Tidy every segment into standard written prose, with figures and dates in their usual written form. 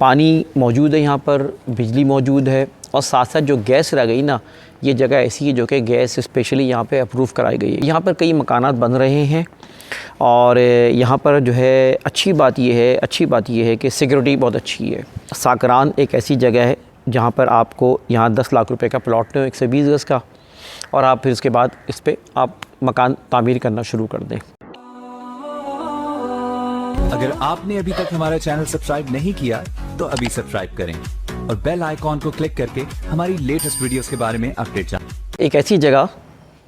पानी मौजूद है यहाँ पर, बिजली मौजूद है और साथ साथ जो गैस रह गई ना, ये जगह ऐसी है जो कि गैस स्पेशली यहाँ पे अप्रूव कराई गई है। यहाँ पर कई मकानात बन रहे हैं और यहाँ पर जो है अच्छी बात ये है कि सिक्योरिटी बहुत अच्छी है। साकरान एक ऐसी जगह है जहाँ पर आपको यहाँ 10 लाख रुपए का प्लॉट है 120 गज़ का, और आप फिर उसके बाद इस पर आप मकान तामीर करना शुरू कर दें। अगर आपने अभी तक हमारा चैनल सब्सक्राइब नहीं किया तो अभी सब्सक्राइब करें और बेल आइकॉन को क्लिक करके हमारी लेटेस्ट वीडियोस के बारे में अपडेट जानें। एक ऐसी जगह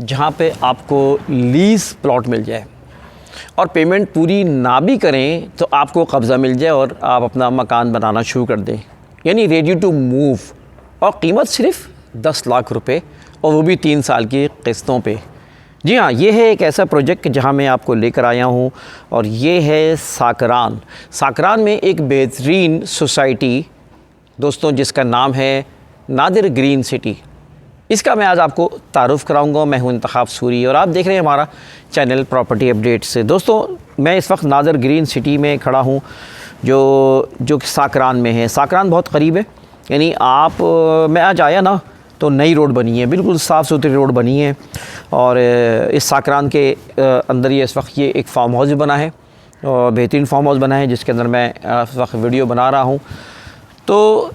जहाँ पे आपको लीज़ प्लॉट मिल जाए और पेमेंट पूरी ना भी करें तो आपको कब्ज़ा मिल जाए और आप अपना मकान बनाना शुरू कर दें, यानी रेडी टू मूव, और कीमत सिर्फ 10 लाख रुपए और वो भी 3 साल की किस्तों पे। जी हाँ, ये है एक ऐसा प्रोजेक्ट जहाँ मैं आपको लेकर आया हूँ और ये है साकरान। साकरान में एक बेहतरीन सोसाइटी दोस्तों जिसका नाम है नादिर ग्रीन सिटी। इसका मैं आज आपको तारुफ़ कराऊंगा। मैं हूं इंतखाब सूरी और आप देख रहे हैं हमारा चैनल प्रॉपर्टी अपडेट से। दोस्तों मैं इस वक्त नादिर ग्रीन सिटी में खड़ा हूं जो साकरान में है। साकरान बहुत करीब है, यानी आप मैं आज आया ना तो नई रोड बनी है, बिल्कुल साफ़ सुथरी रोड बनी है। और इस साकरान के अंदर ये इस वक्त ये एक फार्म हाउस बना है और बेहतरीन फार्म हाउस बना है जिसके अंदर मैं इस वक्त वीडियो बना रहा हूँ। तो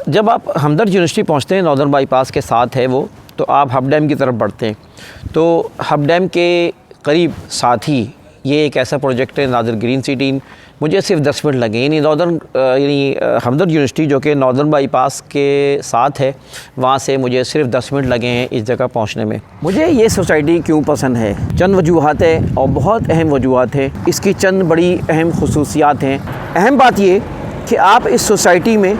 जब आप हमदर्द यूनिवर्सिटी पहुँचते हैं, नॉर्दर्न बाईपास के साथ है वो, तो आप हब डैम की तरफ बढ़ते हैं। तो हब डैम के करीब साथ ही ये एक ऐसा प्रोजेक्ट है नादिर ग्रीन सिटी। मुझे सिर्फ 10 मिनट लगे, यानी हमदर्द यूनिवर्सिटी जो कि नॉर्दर्न बाईपास के साथ है, वहाँ से मुझे सिर्फ 10 मिनट लगे हैं इस जगह पहुँचने में। मुझे ये सोसाइटी क्यों पसंद है, चंद वजूहात है और बहुत अहम वजूहात है। इसकी चंद बड़ी अहम खुसूसियात हैं। अहम बात ये कि आप इस सोसाइटी में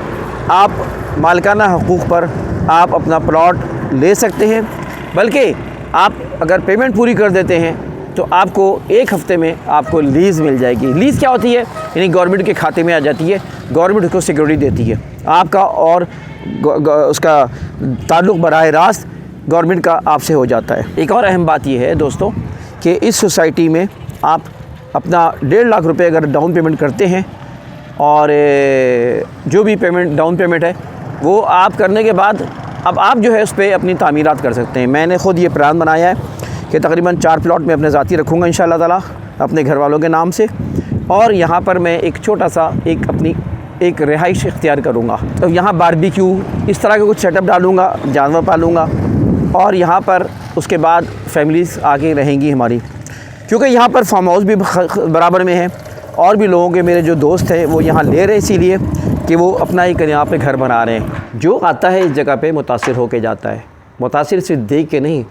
आप मालिकाना हकूक़ पर आप अपना प्लॉट ले सकते हैं, बल्कि आप अगर पेमेंट पूरी कर देते हैं तो आपको 1 हफ़्ते में आपको लीज़ मिल जाएगी। लीज़ क्या होती है, यानी गवर्नमेंट के खाते में आ जाती है, गवर्नमेंट उसको सिक्योरिटी देती है आपका, और उसका ताल्लुक़ बराह रास्त गवर्नमेंट का आपसे हो जाता है। एक और अहम बात यह है दोस्तों कि इस सोसाइटी में आप अपना 1.5 लाख रुपये अगर डाउन पेमेंट करते हैं और जो भी डाउन पेमेंट है वो आप करने के बाद अब आप जो है उस पर अपनी तामीरात कर सकते हैं। मैंने ख़ुद ये प्लान बनाया है कि तकरीबन 4 प्लॉट में अपने ज़ाती रखूँगा इंशाअल्लाह ताला अपने घर वालों के नाम से, और यहाँ पर मैं एक छोटा सा अपनी एक रिहाइश इख्तियार करूँगा। तो यहाँ बारबेक्यू इस तरह का कुछ सेटअप डालूँगा, जानवर पालूँगा, और यहाँ पर उसके बाद फैमिलीज़ आके रहेंगी हमारी, क्योंकि यहाँ पर फार्म हाउस भी बराबर में है और भी लोगों के मेरे जो दोस्त हैं वो यहाँ ले रहे इसीलिए कि वो अपना एक यहाँ पे घर बना रहे हैं। जो आता है इस जगह पे मुतासिर होके जाता है, मुतासिर सिर्फ देख के नहीं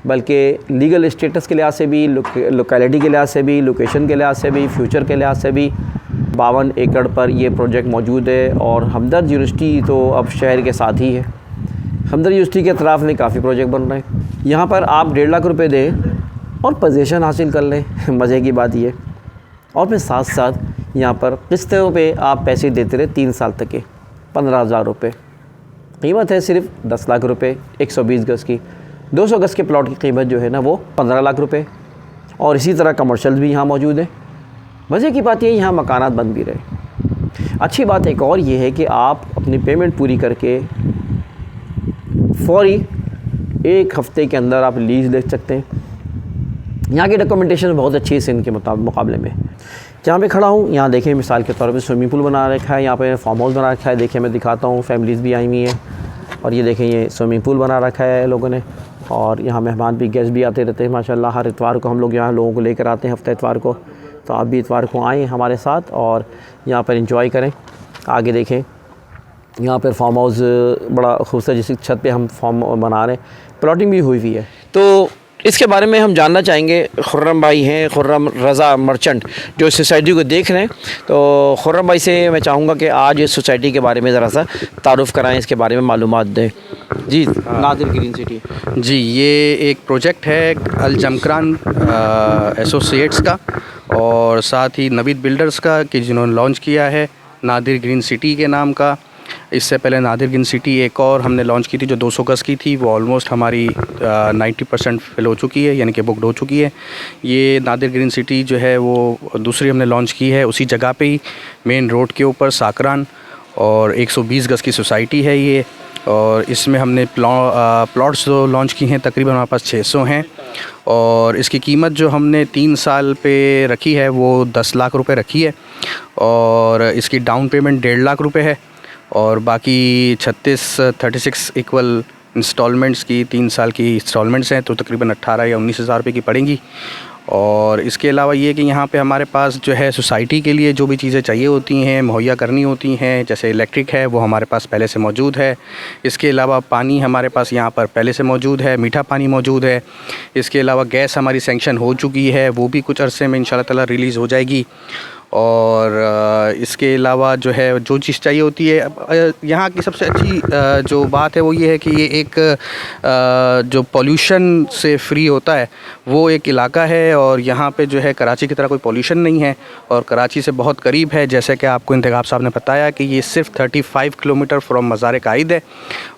बल्कि लीगल स्टेटस के लिहाज से भी, लोकेलिटी के लिहाज से भी, लोकेशन के लिहाज से भी, फ्यूचर के लिहाज से भी। 52 एकड़ पर ये प्रोजेक्ट मौजूद है और हमदर्द यूनिवर्सिटी तो अब शहर के साथ ही है। हमदर्द यूनिवर्सिटी के अतराफ़ में काफ़ी प्रोजेक्ट बन रहे हैं। यहाँ पर आप 1.5 लाख रुपये दें और पोजीशन हासिल कर लें, मज़े की बात ये। और फिर साथ साथ यहाँ पर किस्तों पे आप पैसे देते रहे 3 साल तक के 15,000 रुपये। कीमत है सिर्फ 10 लाख रुपये 120 गज़ की। 200 गज़ के प्लॉट की कीमत जो है ना वो 15 लाख रुपये, और इसी तरह कमर्शियल भी यहाँ मौजूद है। मज़े की बात ये यहाँ मकानात बन भी रहे। अच्छी बात एक और ये है कि आप अपनी पेमेंट पूरी करके फौरी 1 हफ़्ते के अंदर आप लीज़ ले सकते हैं। यहाँ की डॉक्यूमेंटेशन बहुत अच्छी है सिंध के मुकाबले में। जहाँ पे खड़ा हूँ यहाँ देखें, मिसाल के तौर पे स्विमिंग पूल बना रखा है, यहाँ पे फार्म हाउस बना रखा है। देखिए मैं दिखाता हूँ, फैमिलीज़ भी आई हुई हैं, और ये देखें ये स्विमिंग पूल बना रखा है लोगों ने, और यहाँ मेहमान भी, गेस्ट भी आते रहते हैं माशाल्लाह। हर इतवार को हम लोग यहाँ लोगों को लेकर आते हैं, हफ्ता इतवार को। तो आप भी इतवार को आएँ हमारे साथ और यहाँ पर इंजॉय करें। आगे देखें यहाँ पर फार्म हाउस बड़ा खूबसूरत, जिसकी छत पे हम फार्म बना रहे हैं, प्लॉटिंग भी हुई है। तो इसके बारे में हम जानना चाहेंगे। खुर्रम भाई हैं, खुर्रम रज़ा मर्चेंट, जो इस सोसाइटी को देख रहे हैं। तो खुर्रम भाई से मैं चाहूँगा कि आज इस सोसाइटी के बारे में ज़रा सा तारुफ़ कराएं, इसके बारे में मालूमात दें। जी नादिर ग्रीन सिटी। जी, ये एक प्रोजेक्ट है अल जमकरान एसोसिएट्स का और साथ ही नवीद बिल्डर्स का, कि जिन्होंने लॉन्च किया है नादिर ग्रीन सिटी के नाम का। इससे पहले नादिर ग्रीन सिटी एक और हमने लॉन्च की थी जो 200 गज़ की थी, वो ऑलमोस्ट हमारी 90% फिल हो चुकी है, यानी कि बुकड हो चुकी है। ये नादिर ग्रीन सिटी जो है वो दूसरी हमने लॉन्च की है उसी जगह पे ही, मेन रोड के ऊपर साकरान। और 120 गज़ की सोसाइटी है ये। और इसमें हमने प्लॉट्स जो लॉन्च की हैं तकरीबन हमारे पास 600 हैं। और इसकी कीमत जो हमने 3 साल पे रखी है वो 10 लाख रुपए रखी है। और इसकी डाउन पेमेंट 1.5 लाख रुपए है। और बाकी 36 इक्वल इंस्टॉलमेंट्स की 3 साल की इंस्टॉलमेंट्स हैं, तो तकरीबन 18 या 19 हज़ार रुपये की पड़ेंगी। और इसके अलावा ये कि यहाँ पे हमारे पास जो है सोसाइटी के लिए जो भी चीज़ें चाहिए होती हैं मुहैया करनी होती हैं, जैसे इलेक्ट्रिक है वो हमारे पास पहले से मौजूद है। इसके अलावा पानी हमारे पास यहाँ पर पहले से मौजूद है, मीठा पानी मौजूद है। इसके अलावा गैस हमारी सैंक्शन हो चुकी है, वो भी कुछ अरसे में इंशाल्लाह ताला रिलीज़ हो जाएगी। और इसके अलावा जो है जो चीज़ चाहिए होती है, यहाँ की सबसे अच्छी जो बात है वो ये है कि ये एक जो पोल्यूशन से फ्री होता है वो एक इलाका है। और यहाँ पे जो है कराची की तरह कोई पोल्यूशन नहीं है और कराची से बहुत करीब है। जैसे कि आपको इंतखाब साहब ने बताया कि ये सिर्फ 35 किलोमीटर फ्रॉम मज़ार कायद है।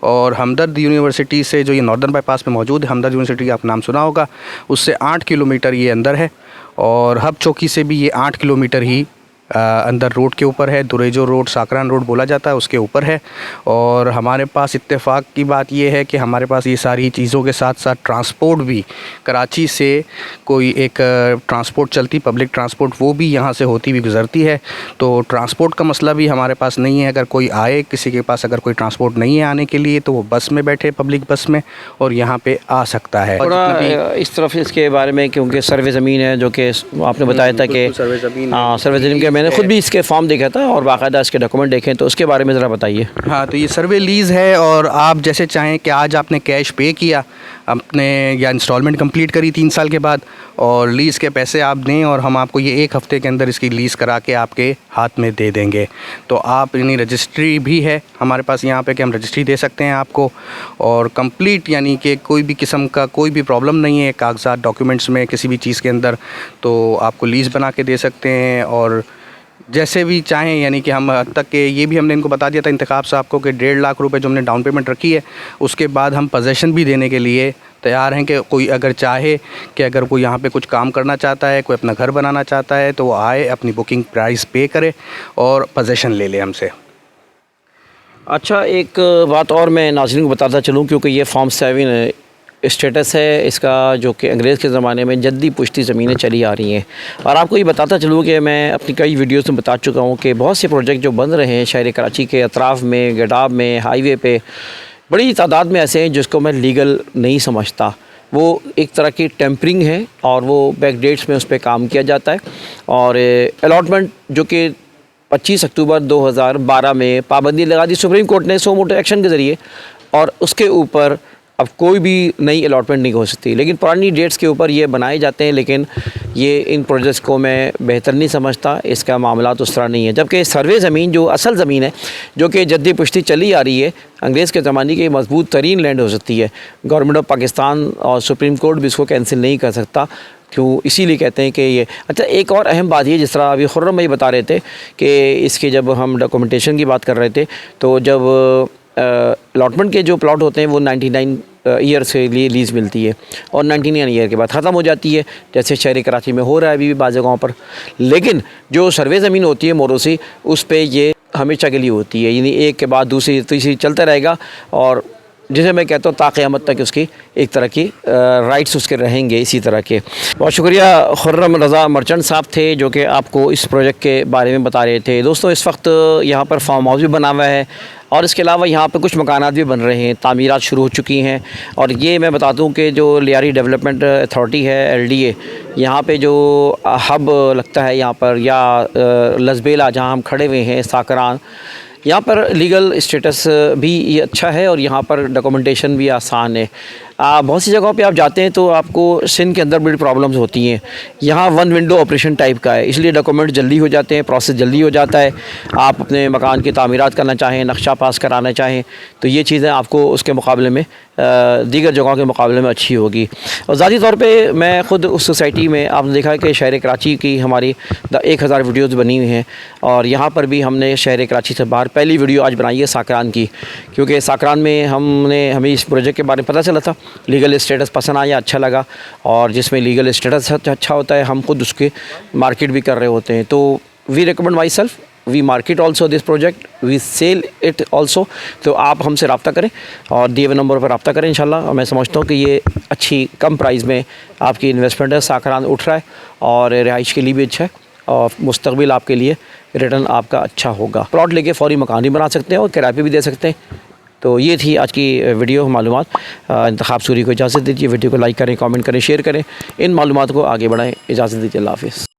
और हमदर्द यूनिवर्सिटी से जो ये नॉर्दर्न बाईपास में मौजूद है, हमदर्द यूनिवर्सिटी का आप नाम सुना होगा, उससे 8 किलोमीटर ये अंदर है। और हब चौकी से भी ये 8 किलोमीटर ही अंदर रोड के ऊपर है। दुरेजो रोड, साकरान रोड बोला जाता है, उसके ऊपर है। और हमारे पास इत्तेफाक की बात ये है कि हमारे पास ये सारी चीज़ों के साथ साथ ट्रांसपोर्ट भी, कराची से कोई एक ट्रांसपोर्ट चलती, पब्लिक ट्रांसपोर्ट, वो भी यहाँ से होती हुई गुज़रती है। तो ट्रांसपोर्ट का मसला भी हमारे पास नहीं है। अगर कोई आए, किसी के पास अगर कोई ट्रांसपोर्ट नहीं है आने के लिए, तो वो बस में बैठे, पब्लिक बस में, और यहाँ पे आ सकता है। थोड़ा इस तरफ इसके बारे में, क्योंकि सर्वे ज़मीन है जो कि आपने बताया था कि सर्वे ज़मीन, हाँ सर्वे ज़मीन के मैंने खुद भी इसके फॉर्म देखा था और बाकायदा इसके डॉक्यूमेंट देखे, तो उसके बारे में ज़रा बताइए। हाँ, तो ये सर्वे लीज़ है और आप जैसे चाहें कि आज आपने कैश पे किया अपने या इंस्टॉलमेंट कंप्लीट करी 3 साल के बाद, और लीज़ के पैसे आप दें और हम आपको ये 1 हफ़्ते के अंदर इसकी लीज़ करा के आपके हाथ में दे देंगे। तो आप यानी रजिस्ट्री भी है हमारे पास यहाँ पे कि हम रजिस्ट्री दे सकते हैं आपको। और कंप्लीट यानी कि कोई भी किस्म का कोई भी प्रॉब्लम नहीं है कागजात डॉक्यूमेंट्स में किसी भी चीज़ के अंदर, तो आपको लीज़ बना के दे सकते हैं। और जैसे भी चाहें, यानी कि हम तक के ये भी हमने इनको बता दिया था इंतखाब साहब को कि 1.5 लाख रुपए जो हमने डाउन पेमेंट रखी है, उसके बाद हम पोजेसन भी देने के लिए तैयार हैं कि कोई अगर चाहे कि अगर कोई यहाँ पे कुछ काम करना चाहता है, कोई अपना घर बनाना चाहता है, तो वो आए, अपनी बुकिंग प्राइस पे करे और पोजेसन ले ले हमसे। अच्छा, एक बात और मैं नाज़रीन को बताता चलूँ, क्योंकि ये फॉर्म 7 स्टेटस है इसका, जो कि अंग्रेज़ के ज़माने में जद्दी पुश्ती ज़मीनें चली आ रही हैं। और आपको ये बताता चलूँ कि मैं अपनी कई वीडियोस में बता चुका हूँ कि बहुत से प्रोजेक्ट जो बन रहे हैं शहर कराची के अतराफ़ में, गडाब में, हाईवे पे, बड़ी तादाद में ऐसे हैं जिसको मैं लीगल नहीं समझता। वो एक तरह की टेम्परिंग है और वो बैक डेट्स में उस पर काम किया जाता है। और अलॉटमेंट जो कि 25 अक्टूबर 2012 में पाबंदी लगा दी सुप्रीम कोर्ट ने सो मोटो एक्शन के ज़रिए, और उसके ऊपर अब कोई भी नई अलॉटमेंट नहीं हो सकती। लेकिन पुरानी डेट्स के ऊपर ये बनाए जाते हैं, लेकिन ये इन प्रोजेक्ट्स को मैं बेहतर नहीं समझता, इसका मामला तो उस तरह नहीं है। जबकि सर्वे ज़मीन जो असल ज़मीन है, जो कि जद्दी पुश्ती चली आ रही है अंग्रेज़ के ज़माने की, मजबूत तरीन लैंड हो सकती है। गवर्नमेंट ऑफ पाकिस्तान और सुप्रीम कोर्ट भी इसको कैंसिल नहीं कर सकता। क्यों? इसीलिए कहते हैं कि ये। अच्छा, एक और अहम बात ये, जिस तरह अभी खुर्रम भाई बता रहे थे कि इसके जब हम डॉक्यूमेंटेशन की बात कर रहे थे, तो जब अलॉटमेंट के जो प्लॉट होते हैं वो 99 ईयर के लिए लीज़ मिलती है और 99 ईयर के बाद ख़त्म हो जाती है, जैसे शहर कराची में हो रहा है अभी भी बाज़ जगहों पर। लेकिन जो सर्वे ज़मीन होती है मोरोसी, उस पर ये हमेशा के लिए होती है, यानी एक के बाद दूसरी तीसरी चलता रहेगा, और जिसे मैं कहता हूँ ताक़यामत तक उसकी एक तरह की राइट्स उसके रहेंगे इसी तरह के। बहुत शुक्रिया, खुर्रम रज़ा मर्चेंट साहब थे जो कि आपको इस प्रोजेक्ट के बारे में बता रहे थे। दोस्तों, इस वक्त यहाँ पर फार्म हाउस भी बना हुआ है और इसके अलावा यहाँ पे कुछ मकानात भी बन रहे हैं, तामीरात शुरू हो चुकी हैं। और ये मैं बता दूँ कि जो लियारी डेवलपमेंट अथॉरिटी है, LDA, यहाँ पे जो हब लगता है यहाँ पर, या लजबेला जहाँ हम खड़े हुए हैं, साकरान, यहाँ पर लीगल स्टेटस भी ये अच्छा है और यहाँ पर डॉक्यूमेंटेशन भी आसान है। बहुत सी जगहों पे आप जाते हैं तो आपको सिंध के अंदर बड़ी प्रॉब्लम्स होती हैं। यहाँ 1 विंडो ऑपरेशन टाइप का है, इसलिए डॉक्यूमेंट जल्दी हो जाते हैं, प्रोसेस जल्दी हो जाता है। आप अपने मकान की तामीरात करना चाहें, नक्शा पास कराना चाहें, तो ये चीज़ें आपको उसके मुकाबले में दीगर जगहों के मुकाबले में अच्छी होगी। और ज़ाती तौर पे मैं ख़ुद उस सोसाइटी में, आपने देखा है कि शहर कराची की हमारी 1000 वीडियोज़ बनी हुई हैं, और यहाँ पर भी हमने शहर कराची से बाहर पहली वीडियो आज बनाई है साकरान की, क्योंकि साकरान में हमें इस प्रोजेक्ट के बारे में पता चला था, लीगल स्टेटस पसंद आया, अच्छा लगा, और जिसमें लीगल स्टेटस अच्छा होता है हम खुद उसके मार्केट भी कर रहे होते हैं। तो we recommend myself we market also this project, we sell it also. तो आप हमसे रब्ता करें और दिए हुए नंबर पर रब्ता करें इंशाल्लाह। और मैं समझता हूँ कि ये अच्छी कम प्राइस में आपकी इन्वेस्टमेंट है, साकरान उठ रहा है और रिहाइश के लिए भी अच्छा है और मुस्तकबिल आपके लिए रिटर्न आपका अच्छा होगा। प्लॉट लेके फौरी मकान भी बना सकते हैं और किराए पे भी दे सकते हैं। तो ये थी आज की वीडियो मालूमात। इंतखाब सूरी को इजाज़त दीजिए। वीडियो को लाइक करें, कमेंट करें, शेयर करें, इन मालूमात को आगे बढ़ाएं। इजाज़त दीजिए। अल्लाह हाफ़िज़।